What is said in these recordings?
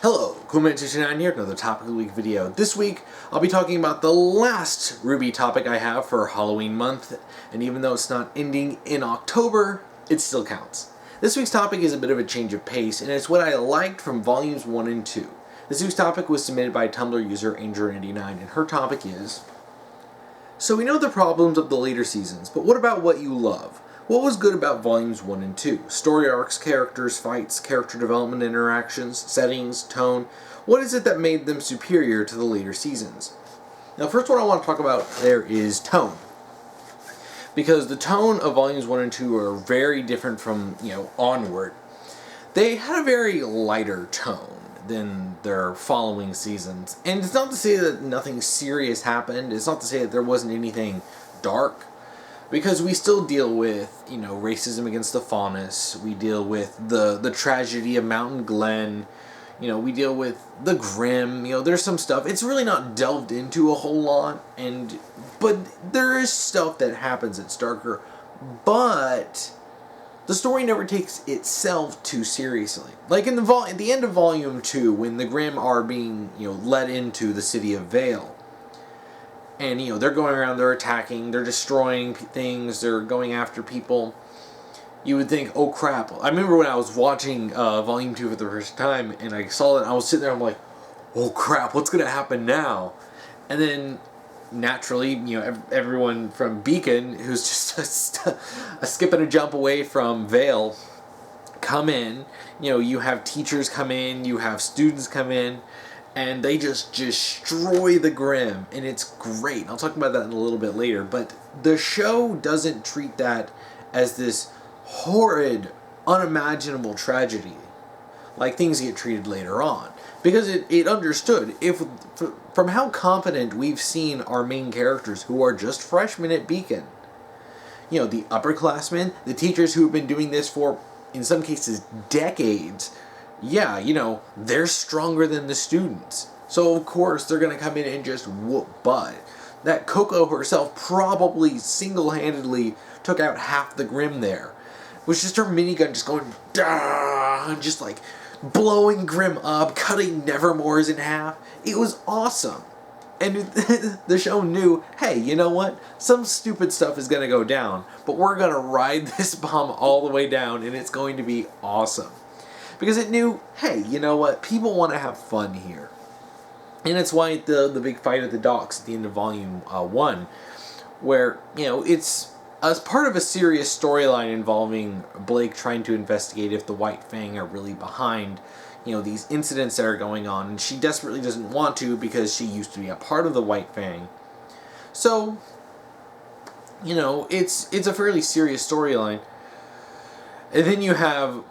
Hello, Coolman69 here, another Topic of the Week video. This week, I'll be talking about the last RWBY topic I have for Halloween month, and even though it's not ending in October, it still counts. This week's topic is a bit of a change of pace, and it's what I liked from volumes 1 and 2. This week's topic was submitted by Tumblr user Angel99, and her topic is: so we know the problems of the later seasons, but what about what you love? What was good about volumes 1 and 2? Story arcs, characters, fights, character development interactions, settings, tone. What is it that made them superior to the later seasons? Now, first what I want to talk about there is tone. Because the tone of volumes 1 and 2 are very different from, onward. They had a very lighter tone than their following seasons. And it's not to say that nothing serious happened. It's not to say that there wasn't anything dark. Because we still deal with, racism against the faunus. We deal with the tragedy of Mountain Glen. We deal with the grim. There's some stuff. It's really not delved into a whole lot. But there is stuff that happens that's darker. But the story never takes itself too seriously. Like at the end of Volume 2, when the Grimm are being, led into the city of Vale. And, they're going around, they're attacking, they're destroying things, they're going after people. You would think, oh crap. I remember when I was watching Volume 2 for the first time, and I saw it, and I was sitting there, I'm like, oh crap, what's going to happen now? And then, naturally, everyone from Beacon, who's just a skip and a jump away from Vale, come in. You have teachers come in, you have students come in, and they just destroy the Grimm, and it's great. I'll talk about that in a little bit later, but the show doesn't treat that as this horrid, unimaginable tragedy like things get treated later on. Because it understood, from how competent we've seen our main characters who are just freshmen at Beacon. The upperclassmen, the teachers who have been doing this for, in some cases, decades. Yeah, they're stronger than the students. So, of course, they're going to come in and just whoop butt. That Coco herself probably single-handedly took out half the Grimm there. It was just her minigun just going, dah, and just like blowing Grimm up, cutting Nevermores in half. It was awesome. And the show knew, hey, you know what? Some stupid stuff is going to go down, but we're going to ride this bomb all the way down, and it's going to be awesome. Because it knew, hey, you know what? People want to have fun here. And it's why the big fight at the docks at the end of Volume 1, where, it's as part of a serious storyline involving Blake trying to investigate if the White Fang are really behind, these incidents that are going on. And she desperately doesn't want to because she used to be a part of the White Fang. So, it's a fairly serious storyline. And then you have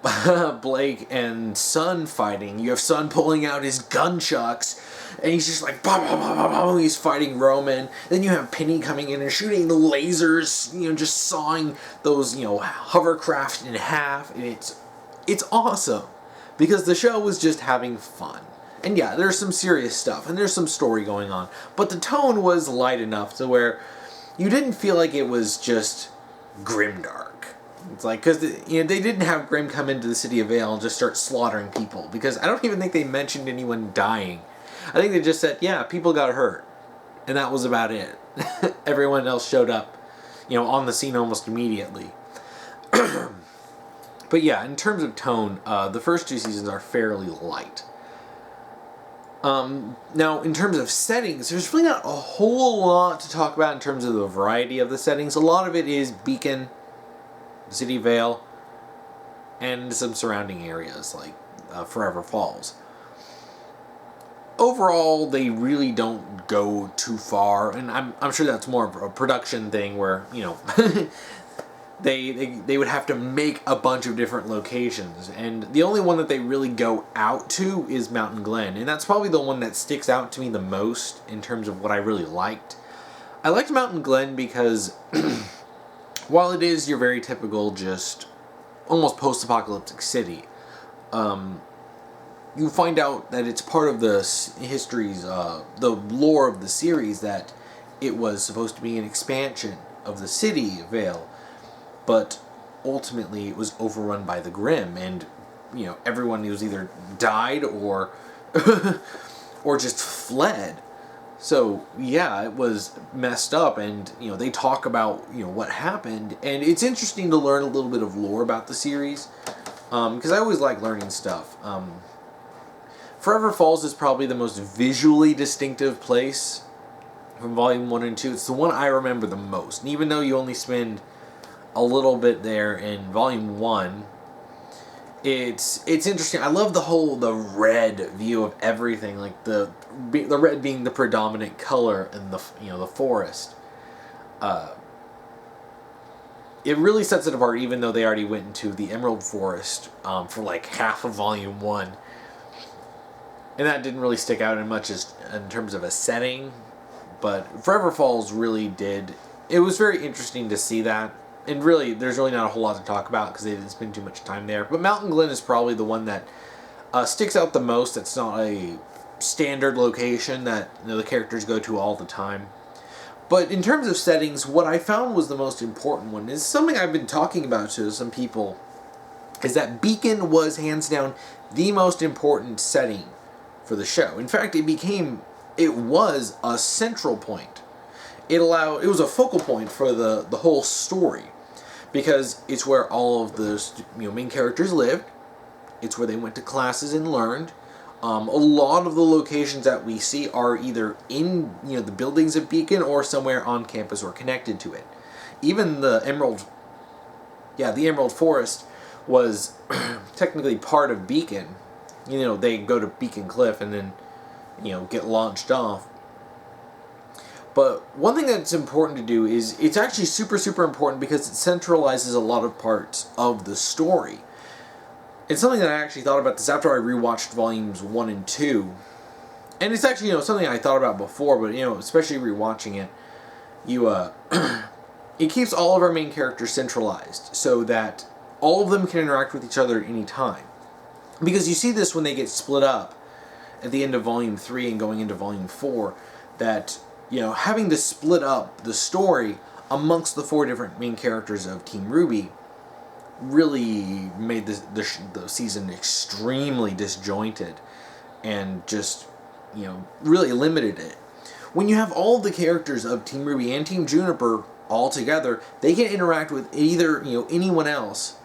Blake and Sun fighting. You have Sun pulling out his gunchucks, and he's just like, bah, bah, bah, bah, bah, he's fighting Roman. Then you have Penny coming in and shooting the lasers, just sawing those, hovercraft in half. And it's awesome, because the show was just having fun. And yeah, there's some serious stuff, and there's some story going on. But the tone was light enough to where you didn't feel like it was just grimdark. It's like, because they didn't have Grimm come into the city of Vale and just start slaughtering people. Because I don't even think they mentioned anyone dying. I think they just said, yeah, people got hurt. And that was about it. Everyone else showed up, on the scene almost immediately. But yeah, in terms of tone, the first two seasons are fairly light. Now, in terms of settings, there's really not a whole lot to talk about in terms of the variety of the settings. A lot of it is Beacon, City Vale, and some surrounding areas like Forever Falls. Overall, they really don't go too far, and I'm sure that's more of a production thing where, they would have to make a bunch of different locations, and the only one that they really go out to is Mountain Glen, and that's probably the one that sticks out to me the most in terms of what I really liked. I liked Mountain Glen because while it is your very typical, just almost post-apocalyptic city, you find out that it's part of the the lore of the series, that it was supposed to be an expansion of the city of Vale, but ultimately it was overrun by the Grimm, and everyone was either died or or just fled. So yeah, it was messed up, and they talk about what happened, and it's interesting to learn a little bit of lore about the series, because I always like learning stuff. Forever Falls is probably the most visually distinctive place from Volume 1 and 2. It's the one I remember the most, and even though you only spend a little bit there in Volume 1, it's interesting. I love the red view of everything, like the red being the predominant color in the the forest. It really sets it apart, even though they already went into the Emerald Forest for like half of Volume 1, and that didn't really stick out in much as in terms of a setting. But Forever Falls really did. It was very interesting to see that. And really, there's really not a whole lot to talk about because they didn't spend too much time there. But Mountain Glen is probably the one that sticks out the most. It's not a standard location that the characters go to all the time. But in terms of settings, what I found was the most important one is something I've been talking about to some people, is that Beacon was hands down the most important setting for the show. In fact, it was a central point. It was a focal point for the whole story, because it's where all of the main characters lived. It's where they went to classes and learned. A lot of the locations that we see are either in the buildings of Beacon or somewhere on campus or connected to it. Even the Emerald Forest was technically part of Beacon. They go to Beacon Cliff and then get launched off. But one thing that's important to do is it's actually super, super important because it centralizes a lot of parts of the story. It's something that I actually thought about this after I rewatched Volumes 1 and 2. And it's actually, something I thought about before, but, especially rewatching it, it keeps all of our main characters centralized so that all of them can interact with each other at any time. Because you see this when they get split up at the end of Volume 3 and going into Volume 4, that having to split up the story amongst the 4 different main characters of Team RWBY really made the season extremely disjointed and just, really limited it. When you have all the characters of Team RWBY and Team Juniper all together, they can interact with either, anyone else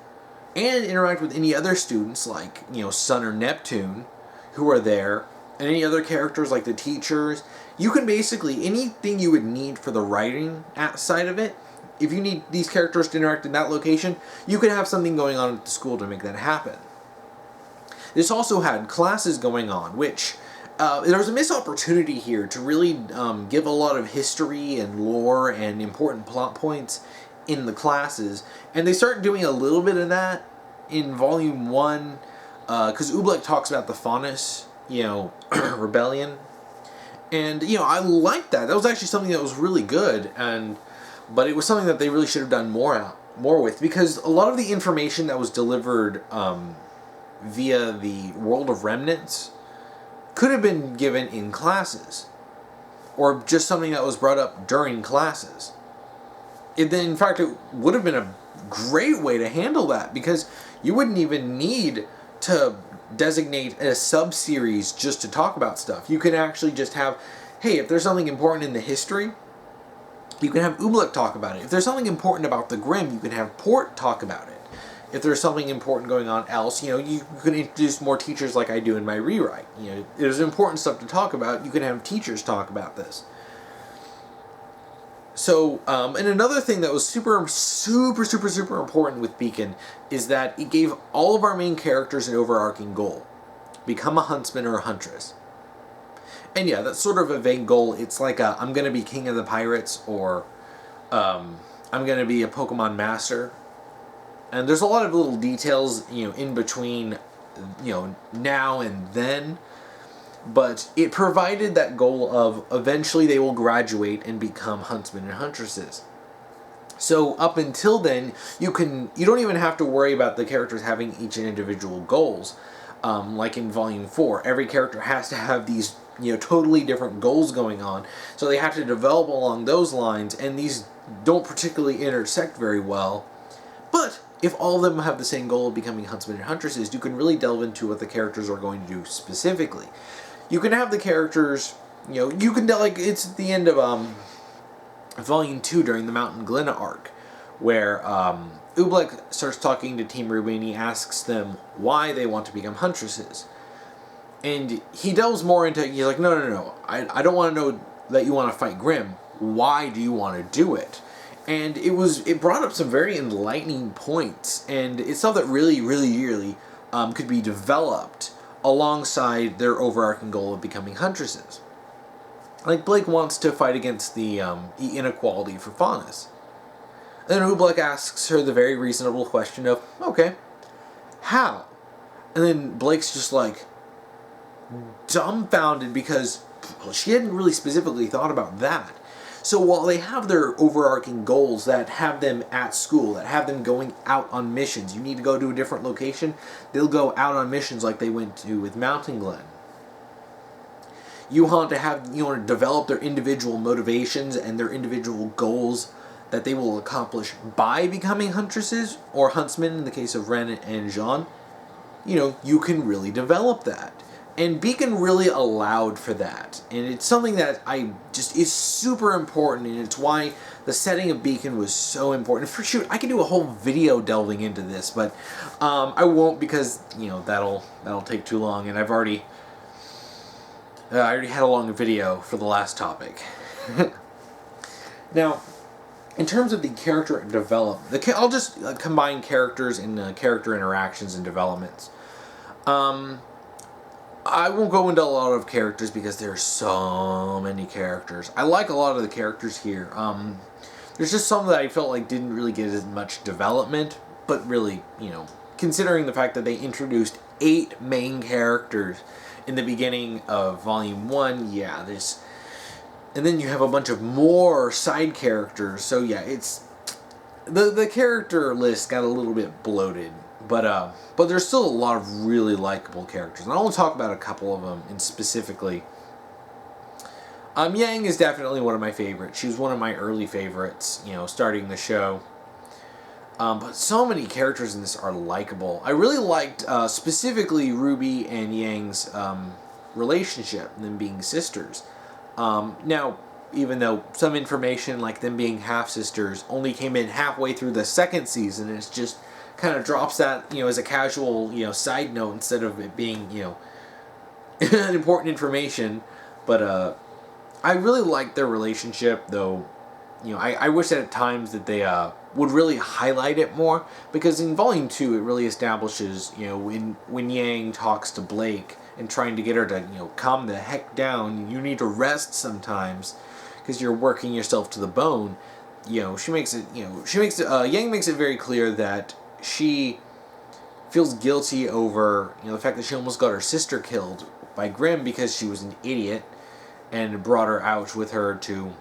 and interact with any other students like, Sun or Neptune who are there, and any other characters like the teachers. You can basically, anything you would need for the writing side of it, if you need these characters to interact in that location, you could have something going on at the school to make that happen. This also had classes going on, which there was a missed opportunity here to really give a lot of history and lore and important plot points in the classes. And they start doing a little bit of that in Volume 1, because Oobleck talks about the Faunus, rebellion. And, I liked that. That was actually something that was really good, but it was something that they really should have done more with, because a lot of the information that was delivered via the World of Remnants could have been given in classes, or just something that was brought up during classes. In fact, it would have been a great way to handle that, because you wouldn't even need to designate a sub-series just to talk about stuff. You can actually just have, hey, if there's something important in the history, you can have Oobleck talk about it. If there's something important about the Grimm, you can have Port talk about it. If there's something important going on else, you can introduce more teachers like I do in my rewrite. There's important stuff to talk about. You can have teachers talk about this. So, and another thing that was super, super, super, super important with Beacon is that it gave all of our main characters an overarching goal. Become a huntsman or a huntress. And yeah, that's sort of a vague goal. It's like I'm going to be king of the pirates, or I'm going to be a Pokemon master. And there's a lot of little details, in between, now and then. But it provided that goal of eventually they will graduate and become huntsmen and huntresses. So up until then, you don't even have to worry about the characters having each individual goals. Like in Volume 4, every character has to have these totally different goals going on. So they have to develop along those lines, and these don't particularly intersect very well. But if all of them have the same goal of becoming huntsmen and huntresses, you can really delve into what the characters are going to do specifically. you can have the characters, you can, like, it's at the end of Volume 2 during the Mountain Glenna arc, where Oobleck starts talking to Team RWBY and he asks them why they want to become huntresses. And he delves more into, he's like, no, I don't want to know that you want to fight Grimm. Why do you want to do it? And it brought up some very enlightening points, and it's stuff that really could be developed alongside their overarching goal of becoming huntresses. Like, Blake wants to fight against the inequality for faunus. And then Oobleck asks her the very reasonable question of, okay, how? And then Blake's just like dumbfounded because she hadn't really specifically thought about that. So while they have their overarching goals that have them at school, that have them going out on missions, you need to go to a different location, they'll go out on missions like they went to with Mountain Glen. You want to develop their individual motivations and their individual goals that they will accomplish by becoming huntresses, or huntsmen in the case of Ren and Jean. You can really develop that. And Beacon really allowed for that. And it's something that is super important, and it's why the setting of Beacon was so important. I could do a whole video delving into this, but I won't, because that'll take too long, and I already had a long video for the last topic. Now, in terms of the character development, I'll just combine characters and character interactions and developments. I won't go into a lot of characters because there's so many characters. I like a lot of the characters here. There's just some that I felt like didn't really get as much development, but really, considering the fact that they introduced 8 main characters in the beginning of Volume 1, yeah, and then you have a bunch of more side characters, so yeah, it's... The character list got a little bit bloated, but there's still a lot of really likable characters, and I'll talk about a couple of them specifically. Yang is definitely one of my favorites. She was one of my early favorites, starting the show. But so many characters in this are likable. I really liked specifically RWBY and Yang's relationship, them being sisters. Now, even though some information like them being half-sisters only came in halfway through the second season, and it just kind of drops that, as a casual, side note instead of it being, important information. But I really liked their relationship, though. I wish that at times that they would really highlight it more, because in Volume 2 it really establishes, when Yang talks to Blake and trying to get her to, calm the heck down, you need to rest sometimes because you're working yourself to the bone. Yang makes it very clear that she feels guilty over, the fact that she almost got her sister killed by Grimm because she was an idiot and brought her out with her to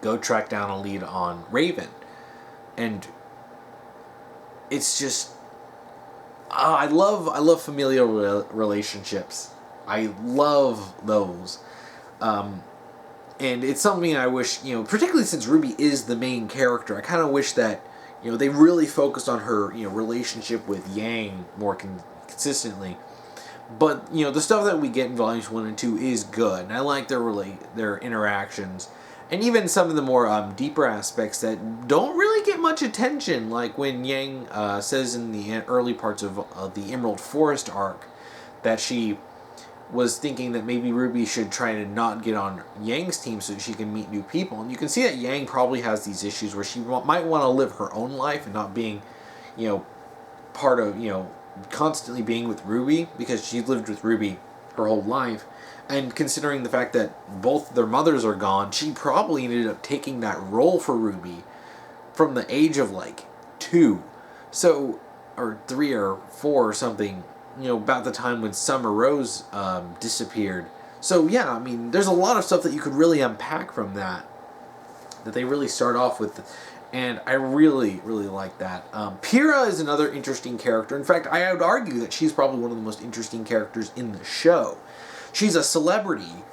go track down a lead on Raven. And it's just... I love familial relationships. I love those. And it's something I wish, particularly since RWBY is the main character, I kind of wish that, they really focused on her, relationship with Yang more consistently. But, the stuff that we get in Volumes 1 and 2 is good. And I like their interactions. And even some of the more deeper aspects that don't really get much attention, like when Yang says in the early parts of the Emerald Forest arc that she was thinking that maybe RWBY should try to not get on Yang's team so that she can meet new people. And you can see that Yang probably has these issues where she might want to live her own life and not being, part of, constantly being with RWBY, because she's lived with RWBY her whole life. And considering the fact that both their mothers are gone, she probably ended up taking that role for RWBY from the age of, 2. So, or 3 or 4 or something, about the time when Summer Rose disappeared. So, yeah, I mean, there's a lot of stuff that you could really unpack from that they really start off with. And I really like that. Pyrrha is another interesting character. In fact, I would argue that she's probably one of the most interesting characters in the show. She's a celebrity,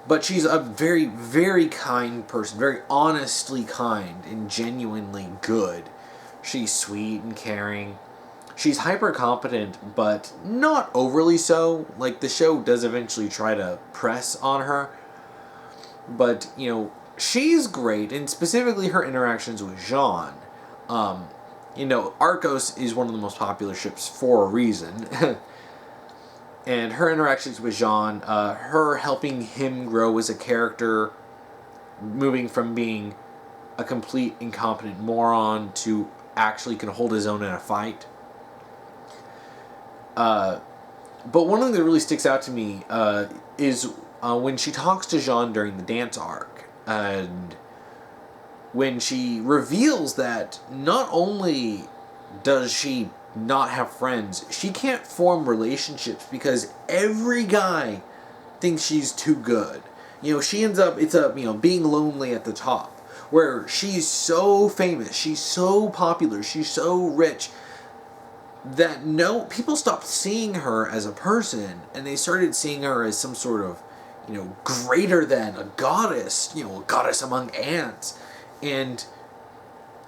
but she's a very, very kind person, very honestly kind and genuinely good. She's sweet and caring. She's hyper competent, but not overly so. Like, the show does eventually try to press on her. But, you know, she's great, and specifically her interactions with Jean. You know, Arcos is one of the most popular ships for a reason. And her interactions with Jean, her helping him grow as a character, moving from being a complete incompetent moron to actually can hold his own in a fight. But one thing that really sticks out to me is when she talks to Jean during the dance arc, and when she reveals that not only does she not have friends, she can't form relationships because every guy thinks she's too good. You know, she ends up, being lonely at the top, where she's so famous, she's so popular, she's so rich, that people stopped seeing her as a person, and they started seeing her as some sort of, greater than a goddess, a goddess among ants. And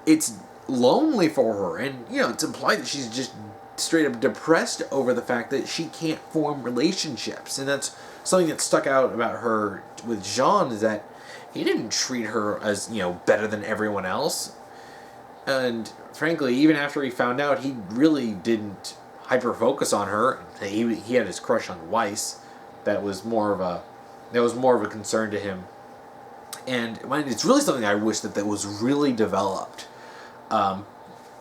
it's lonely for her, and, it's implied that she's just straight up depressed over the fact that she can't form relationships. And that's something that stuck out about her with Jean, is that he didn't treat her as, better than everyone else. And frankly, even after he found out, he really didn't hyper-focus on her. He had his crush on Weiss. That was more of a concern to him. And it's really something I wish that was really developed.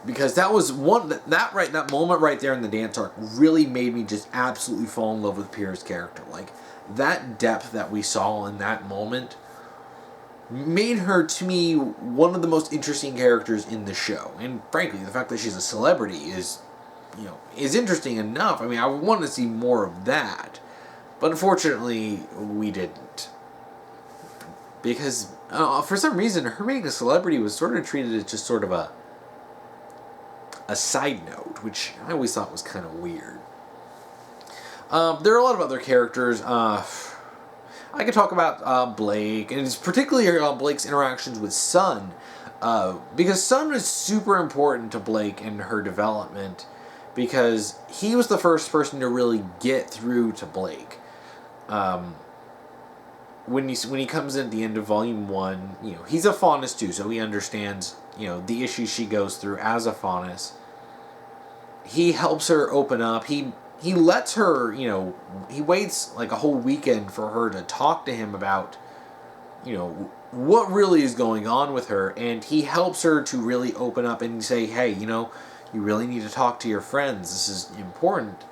Because that was that moment right there in the dance arc really made me just absolutely fall in love with Pierre's character. Like, that depth that we saw in that moment made her, to me, one of the most interesting characters in the show. And frankly, the fact that she's a celebrity is interesting enough. I mean, I would want to see more of that. But unfortunately, we didn't. Because, for some reason, her being a celebrity was sort of treated as just sort of a side note, which I always thought was kind of weird. There are a lot of other characters. I could talk about Blake, and it's particularly Blake's interactions with Sun, because Sun was super important to Blake in her development, because he was the first person to really get through to Blake. When he comes in at the end of Volume 1, he's a Faunus too, so he understands, the issues she goes through as a Faunus. He helps her open up. He lets her, he waits like a whole weekend for her to talk to him about, what really is going on with her, and he helps her to really open up and say, hey, you really need to talk to your friends. This is important.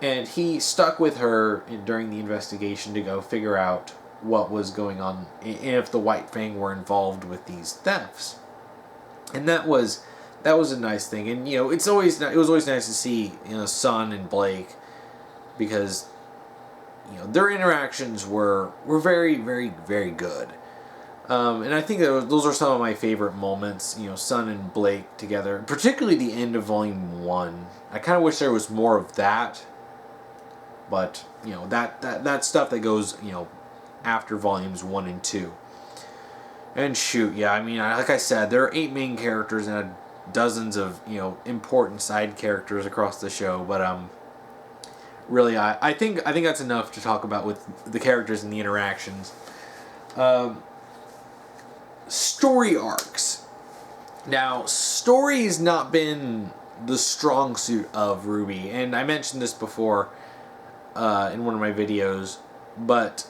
And he stuck with her during the investigation to go figure out what was going on, if the White Fang were involved with these thefts. And that was a nice thing. And it was always nice to see Sun and Blake, because their interactions were very, very, very good. And I think that those are some of my favorite moments. Sun and Blake together, particularly the end of Volume 1. I kind of wish there was more of that. But that stuff that goes after Volumes 1 and 2. And shoot, yeah, I mean, like I said, there are 8 main characters and dozens of important side characters across the show. But really, I think that's enough to talk about with the characters and the interactions. Story arcs. Now, story's not been the strong suit of RWBY, and I mentioned this before in one of my videos, but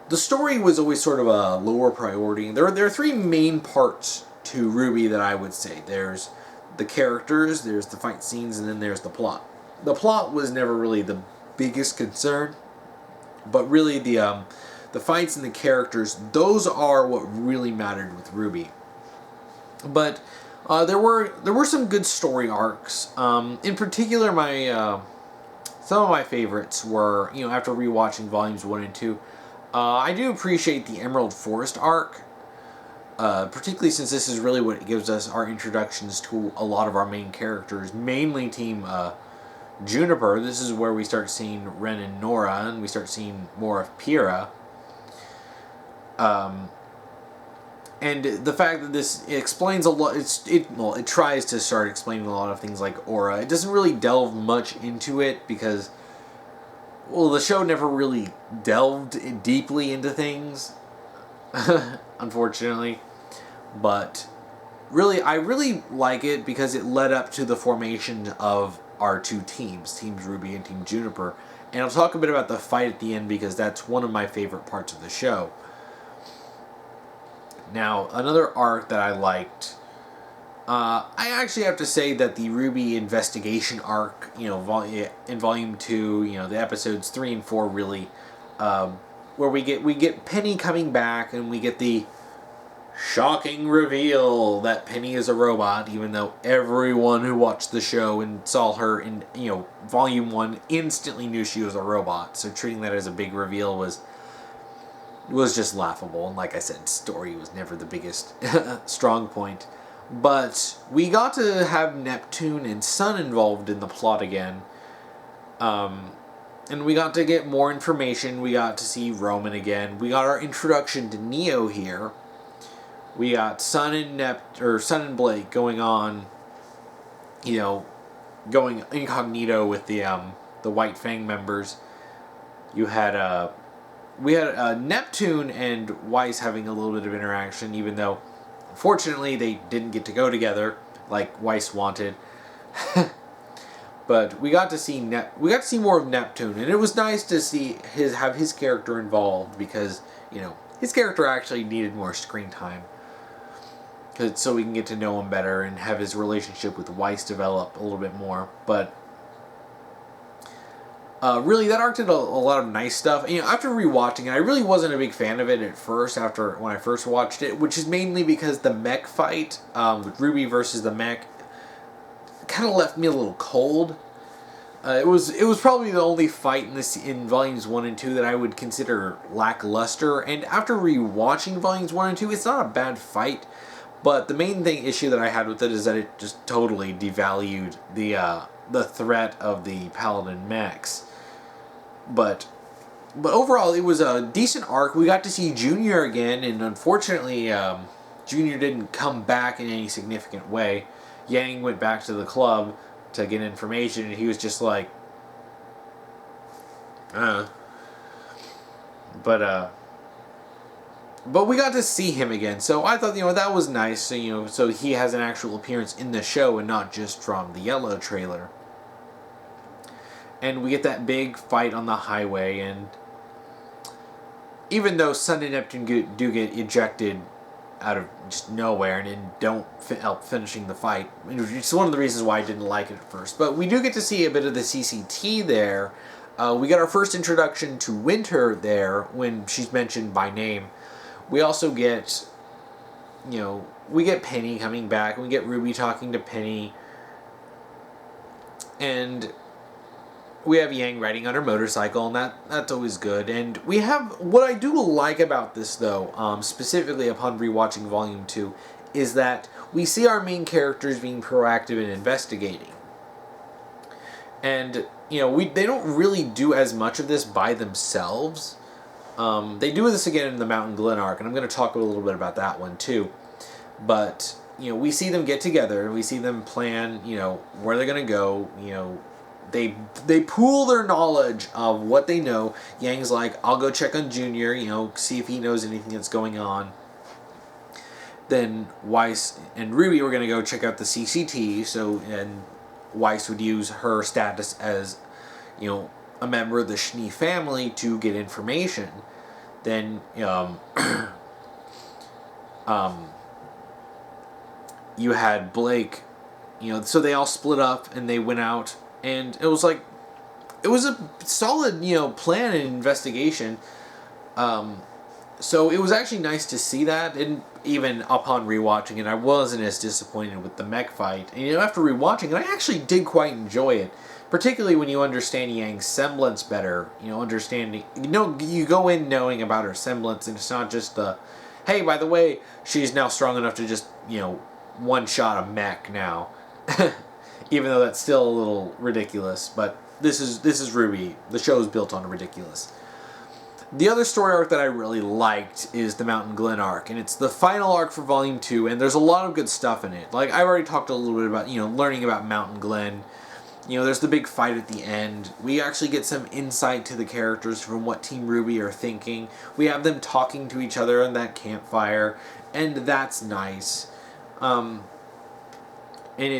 the story was always sort of a lower priority. There are 3 main parts to RWBY that I would say. There's the characters, there's the fight scenes, and then there's the plot. The plot was never really the biggest concern, but really the fights and the characters, those are what really mattered with RWBY. But there were some good story arcs. In particular, some of my favorites were, after rewatching Volumes 1 and 2, I do appreciate the Emerald Forest arc, particularly since this is really what gives us our introductions to a lot of our main characters, mainly Team Juniper. This is where we start seeing Ren and Nora, and we start seeing more of Pyrrha. And the fact that this explains a lot, it tries to start explaining a lot of things like aura. It doesn't really delve much into it because, well, the show never really delved deeply into things, unfortunately. But really, I really like it because it led up to the formation of our two teams, Teams RWBY and Team Juniper. And I'll talk a bit about the fight at the end because that's one of my favorite parts of the show. Now, another arc that I liked, I actually have to say that the RWBY investigation arc, in Volume 2, the episodes 3 and 4 really, where we get Penny coming back and we get the shocking reveal that Penny is a robot, even though everyone who watched the show and saw her in, Volume 1 instantly knew she was a robot. So treating that as a big reveal was just laughable. And like I said, story was never the biggest strong point. But we got to have Neptune and Sun involved in the plot again. And we got to get more information. We got to see Roman again. We got our introduction to Neo here. We got Sun and Blake going on, going incognito with the White Fang members. We had Neptune and Weiss having a little bit of interaction, even though, unfortunately, they didn't get to go together like Weiss wanted. But we got to see more of Neptune, and it was nice to see have his character involved because his character actually needed more screen time. So we can get to know him better and have his relationship with Weiss develop a little bit more. But really, that arc did a lot of nice stuff. After rewatching it, I really wasn't a big fan of it at first. When I first watched it, which is mainly because the mech fight with RWBY versus the mech kind of left me a little cold. It was probably the only fight in volumes 1 and 2 that I would consider lackluster. And after rewatching volumes 1 and 2, it's not a bad fight. But the main issue that I had with it is that it just totally devalued the threat of the Paladin mechs. But overall, it was a decent arc. We got to see Junior again, and unfortunately, Junior didn't come back in any significant way. Yang went back to the club to get information, and he was just like, But we got to see him again, so I thought, that was nice. So he has an actual appearance in the show and not just from the yellow trailer. And we get that big fight on the highway, and even though Sun and Neptune do get ejected out of just nowhere and don't help finishing the fight, it's one of the reasons why I didn't like it at first. But we do get to see a bit of the CCT there. We got our first introduction to Winter there when she's mentioned by name. We also get, we get Penny coming back, and we get RWBY talking to Penny, and we have Yang riding on her motorcycle, and that's always good. And we have, what I do like about this, though, specifically upon rewatching Volume 2, is that we see our main characters being proactive in investigating. And, they don't really do as much of this by themselves. They do this again in the Mountain Glen arc, and I'm going to talk a little bit about that one too. But, we see them get together, and we see them plan, where they're going to go. They pool their knowledge of what they know. Yang's like, I'll go check on Junior, see if he knows anything that's going on. Then Weiss and RWBY were going to go check out the CCT, and Weiss would use her status as, a member of the Schnee family to get information. Then, you had Blake, so they all split up and they went out, and it was a solid, plan and investigation. So it was actually nice to see that, and even upon rewatching it, I wasn't as disappointed with the mech fight. And after rewatching it, I actually did quite enjoy it. Particularly when you understand Yang's semblance better, understanding, you go in knowing about her semblance, and it's not just hey, by the way, she's now strong enough to just, one-shot a mech now. Even though that's still a little ridiculous, but this is RWBY. The show is built on ridiculous. The other story arc that I really liked is the Mountain Glen arc, and it's the final arc for Volume 2, and there's a lot of good stuff in it. Like, I've already talked a little bit about, learning about Mountain Glen. There's the big fight at the end. We actually get some insight to the characters from what Team RWBY are thinking. We have them talking to each other in that campfire, and that's nice. And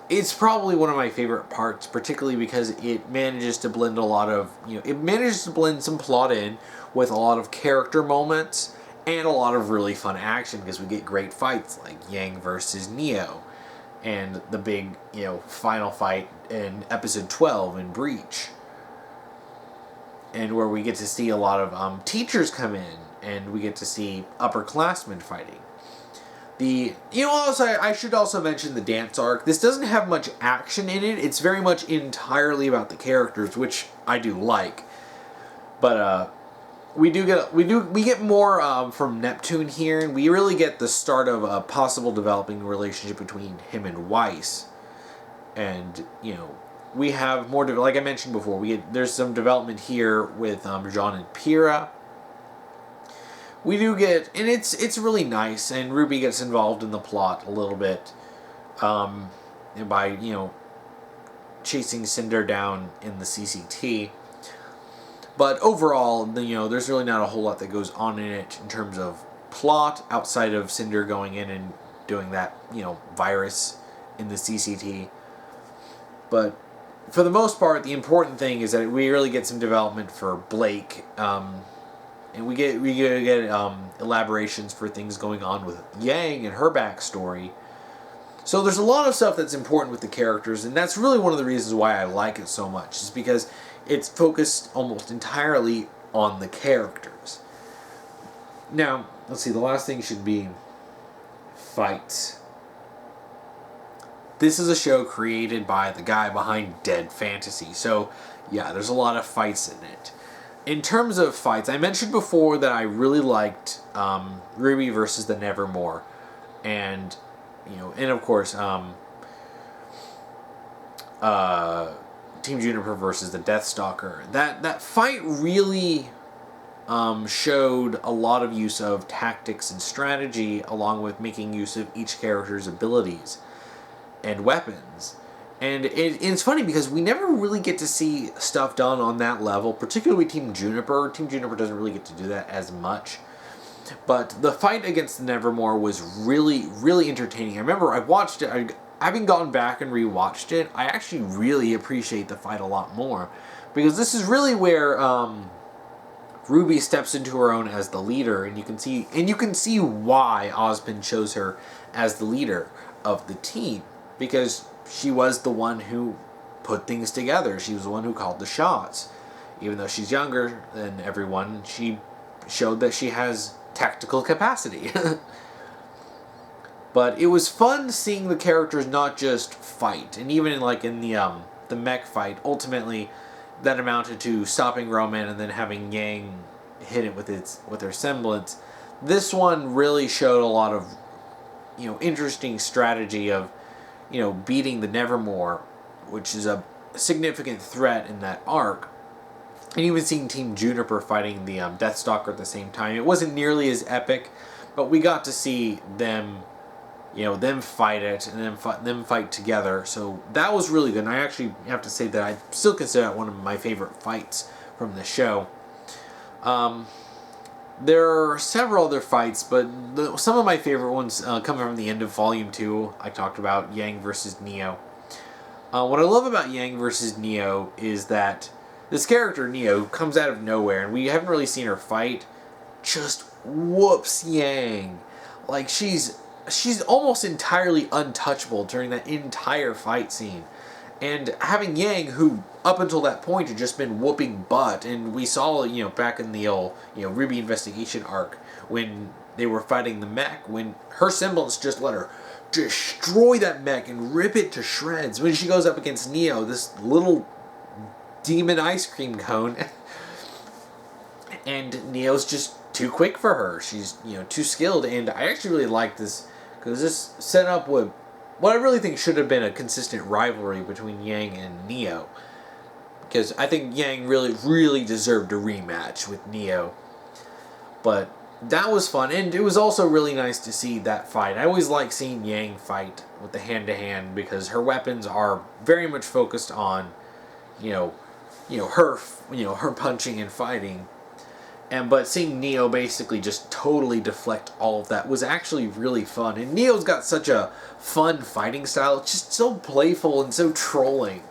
it's probably one of my favorite parts, particularly because it manages to blend a lot of, it manages to blend some plot in with a lot of character moments and a lot of really fun action, because we get great fights like Yang versus Neo and the big, final fight in episode 12 in Breach. And where we get to see a lot of teachers come in, and we get to see upperclassmen fighting. I should also mention the dance arc. This doesn't have much action in it. It's very much entirely about the characters, which I do like. But we get more from Neptune here, and we really get the start of a possible developing relationship between him and Weiss. And we have more, like I mentioned before, there's some development here with Jean and Pyrrha. We do get, and it's really nice, and RWBY gets involved in the plot a little bit, by chasing Cinder down in the CCT. But overall, there's really not a whole lot that goes on in it in terms of plot outside of Cinder going in and doing that virus in the CCT. But for the most part, the important thing is that we really get some development for Blake. And we get elaborations for things going on with Yang and her backstory. So there's a lot of stuff that's important with the characters, and that's really one of the reasons why I like it so much, is because it's focused almost entirely on the characters. Now, let's see, the last thing should be fights. This is a show created by the guy behind Dead Fantasy, so yeah, there's a lot of fights in it. In terms of fights, I mentioned before that I really liked RWBY versus the Nevermore, and of course Team Juniper versus the Deathstalker. That fight really showed a lot of use of tactics and strategy, along with making use of each character's abilities and weapons. And it's funny because we never really get to see stuff done on that level, particularly Team Juniper. Team Juniper doesn't really get to do that as much. But the fight against the Nevermore was really, really entertaining. I remember I watched it, having gone back and rewatched it, I actually really appreciate the fight a lot more. Because this is really where RWBY steps into her own as the leader, and you can see why Ozpin chose her as the leader of the team. Because she was the one who put things together. She was the one who called the shots. Even though she's younger than everyone, she showed that she has tactical capacity. But it was fun seeing the characters not just fight. And even in the mech fight, ultimately that amounted to stopping Roman and then having Yang hit it with her semblance. This one really showed a lot of interesting strategy of beating the Nevermore, which is a significant threat in that arc. And even seeing Team Juniper fighting the Deathstalker at the same time. It wasn't nearly as epic, but we got to see them, them fight it, and then them fight together. So that was really good. And I actually have to say that I still consider that one of my favorite fights from the show. There are several other fights, but some of my favorite ones come from the end of Volume 2. I talked about Yang versus Neo. What I love about Yang versus Neo is that this character, Neo, comes out of nowhere, and we haven't really seen her fight, just whoops Yang. Like, she's almost entirely untouchable during that entire fight scene. And having Yang, who up until that point had just been whooping butt, and we saw, back in the old, RWBY investigation arc, when they were fighting the mech, when her semblance just let her destroy that mech and rip it to shreds. When she goes up against Neo, this little demon ice cream cone, and Neo's just too quick for her. She's, too skilled, and I actually really like this, because this set up what I really think should have been a consistent rivalry between Yang and Neo. Because I think Yang really, really deserved a rematch with Neo. But that was fun, and it was also really nice to see that fight. I always like seeing Yang fight with the hand-to-hand because her weapons are very much focused on, her punching and fighting. But seeing Neo basically just totally deflect all of that was actually really fun. And Neo's got such a fun fighting style. It's just so playful and so trolling.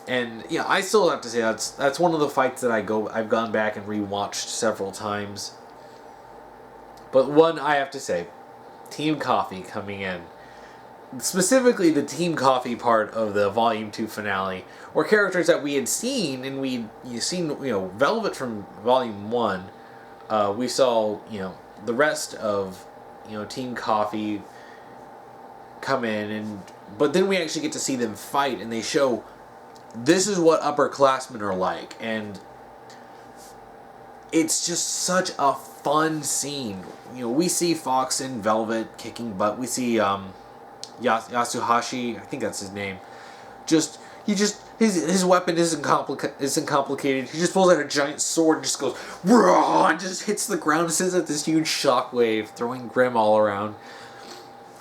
And I still have to say that's one of the fights that I've gone back and rewatched several times. But one I have to say, Team Coffee coming in. Specifically the Team Coffee part of the Volume 2 finale were characters that we had seen, and we'd seen, Velvet from Volume 1. We saw, the rest of, Team Coffee come in, but then we actually get to see them fight, and they show this is what upperclassmen are like, and it's just such a fun scene. We see Fox and Velvet kicking butt. We see, Yasuhashi, I think that's his name. His weapon isn't complicated. He just pulls out a giant sword and just goes raw and just hits the ground and sends out this huge shockwave, throwing Grimm all around.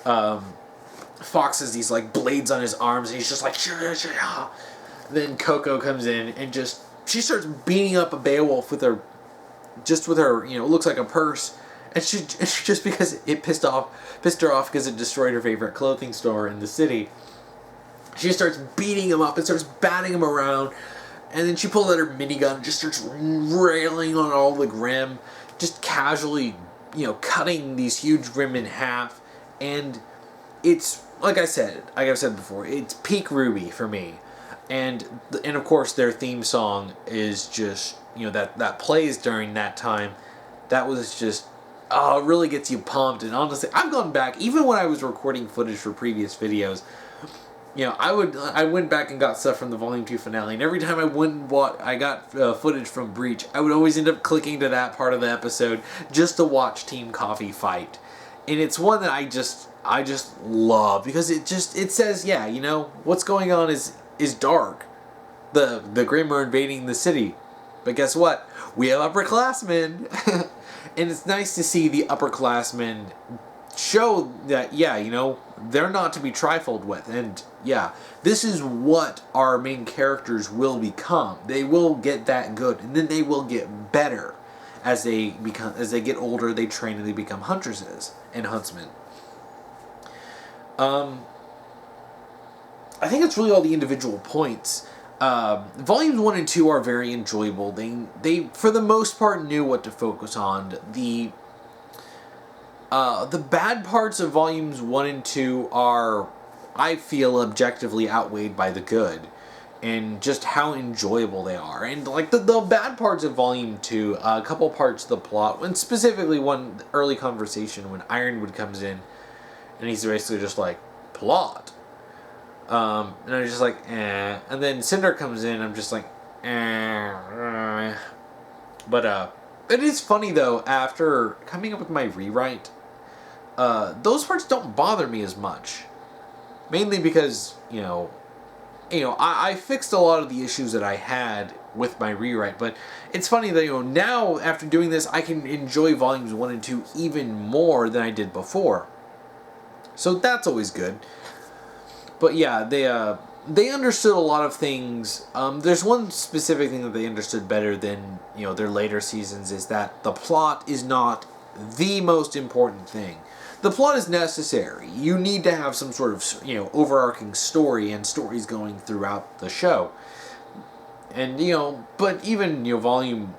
Fox has these blades on his arms, and he's just like shah. Then Coco comes in and she starts beating up a Beowulf with her it looks like a purse. And she just because it pissed her off because it destroyed her favorite clothing store in the city. She starts beating him up and starts batting him around. And then she pulls out her minigun and just starts railing on all the Grimm. Just casually, cutting these huge Grimm in half. And it's, like I've said before, it's peak RWBY for me. And of course their theme song is just, that plays during that time. That was just... it really gets you pumped. And honestly, I've gone back, even when I was recording footage for previous videos, I went back and got stuff from the Volume 2 finale, and every time I got footage from Breach, I would always end up clicking to that part of the episode just to watch Team Coffee fight. And it's one that I just love, because it says, what's going on is dark. The Grimm are invading the city. But guess what? We have upperclassmen. And it's nice to see the upperclassmen show that, they're not to be trifled with. And, this is what our main characters will become. They will get that good, and then they will get better as they get older. They train and they become huntresses and huntsmen. I think that's really all the individual points. Volumes 1 and 2 are very enjoyable. They for the most part knew what to focus on. The bad parts of Volumes 1 and 2 are, I feel, objectively outweighed by the good, and just how enjoyable they are. And the bad parts of Volume 2, a couple parts of the plot, and specifically one early conversation when Ironwood comes in, and he's basically just like, plot. And I'm just like, eh. And then Cinder comes in, I'm just like, eh. But, it is funny, though, after coming up with my rewrite, those parts don't bother me as much. Mainly because, I fixed a lot of the issues that I had with my rewrite. But it's funny that, now, after doing this, I can enjoy Volumes 1 and 2 even more than I did before. So that's always good. But yeah, they understood a lot of things. There's one specific thing that they understood better than, their later seasons, is that the plot is not the most important thing. The plot is necessary. You need to have some sort of, overarching story and stories going throughout the show. And, but even, Volume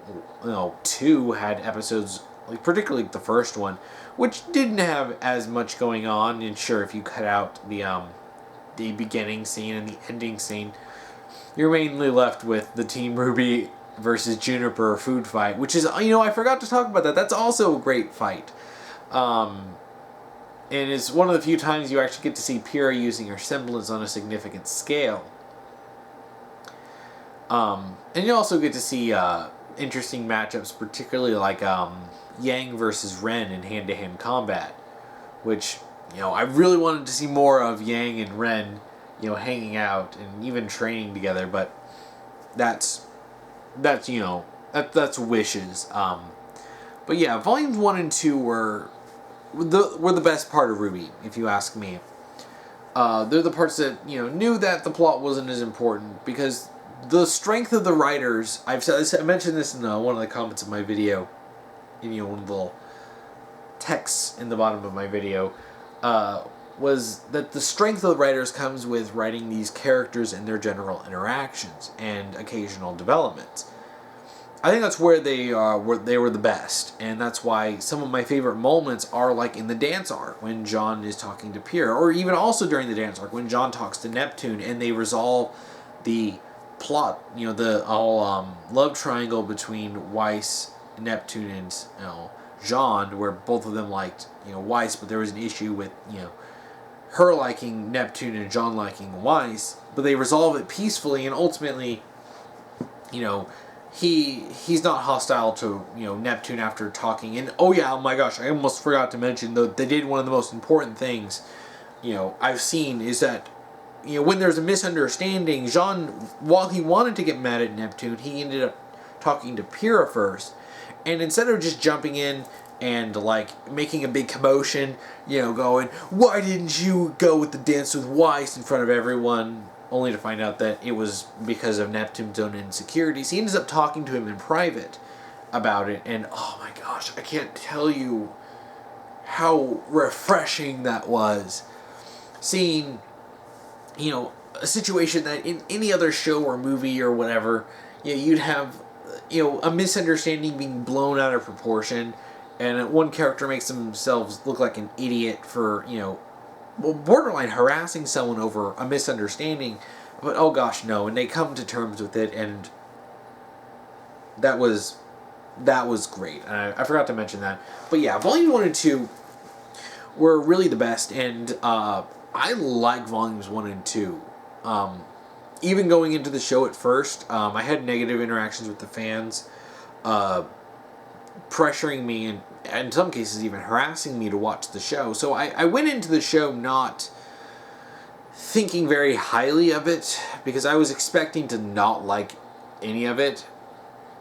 2 had episodes, particularly the first one, which didn't have as much going on. And sure, if you cut out the beginning scene and the ending scene, you're mainly left with the Team RWBY versus Juniper food fight, which is, I forgot to talk about that. That's also a great fight. And it's one of the few times you actually get to see Pyrrha using her semblance on a significant scale. And you also get to see interesting matchups, particularly like Yang versus Ren in hand-to-hand combat, which, I really wanted to see more of Yang and Ren, hanging out and even training together, but that's wishes. But yeah, volumes 1 and 2 were the best part of RWBY, if you ask me. They're the parts that, you know, knew that the plot wasn't as important, because the strength of the writers, I mentioned this in one of the comments of my video, in, you know, one of the little texts in the bottom of my video, was that the strength of the writers comes with writing these characters and their general interactions and occasional developments. I think that's where they were the best, and that's why some of my favorite moments are like in the dance arc when John is talking to Pierre, or even also during the dance arc when John talks to Neptune and they resolve the plot, you know, the love triangle between Weiss, Neptune, and, you know, Jean, where both of them liked, you know, Weiss, but there was an issue with, you know, her liking Neptune and Jean liking Weiss, but they resolve it peacefully, and ultimately, you know, he's not hostile to, you know, Neptune after talking. And oh yeah, oh my gosh, I almost forgot to mention, though, they did one of the most important things, you know, I've seen, is that, you know, when there's a misunderstanding, Jean, while he wanted to get mad at Neptune, he ended up talking to Pyrrha first, and instead of just jumping in and, like, making a big commotion, you know, going, why didn't you go with the dance with Weiss in front of everyone, only to find out that it was because of Neptune's own insecurities, he ends up talking to him in private about it, and oh my gosh, I can't tell you how refreshing that was. Seeing, you know, a situation that in any other show or movie or whatever, you know, you'd have, you know, a misunderstanding being blown out of proportion, and one character makes themselves look like an idiot for, you know, borderline harassing someone over a misunderstanding, but oh gosh, no, and they come to terms with it, and that was great. And I forgot to mention that. But yeah, Volume 1 and 2 were really the best, and I like Volumes 1 and 2. Even going into the show at first, I had negative interactions with the fans, pressuring me, and in some cases even harassing me to watch the show. So I went into the show not thinking very highly of it, because I was expecting to not like any of it,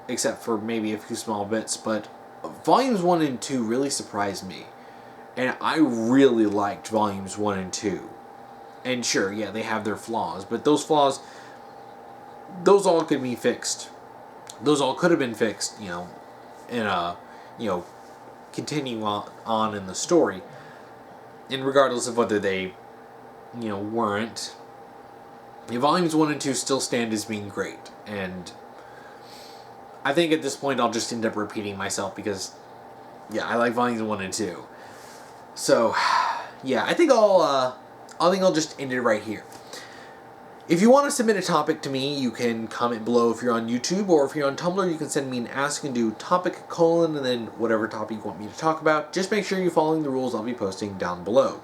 except for maybe a few small bits. But Volumes 1 and 2 really surprised me, and I really liked Volumes 1 and 2. And sure, yeah, they have their flaws, but those flaws, those all could be fixed. Those all could have been fixed, you know, in a, you know, continuing on in the story. And regardless of whether they, you know, weren't, Volumes 1 and 2 still stand as being great. And I think at this point I'll just end up repeating myself, because, yeah, I like Volumes 1 and 2. So, yeah, I think I'll just end it right here. If you want to submit a topic to me, you can comment below if you're on YouTube, or if you're on Tumblr, you can send me an ask and do topic : and then whatever topic you want me to talk about. Just make sure you're following the rules I'll be posting down below.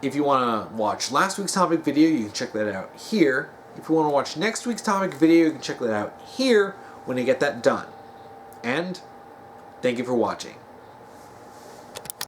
If you want to watch last week's topic video, you can check that out here. If you want to watch next week's topic video, you can check that out here when I get that done. And thank you for watching.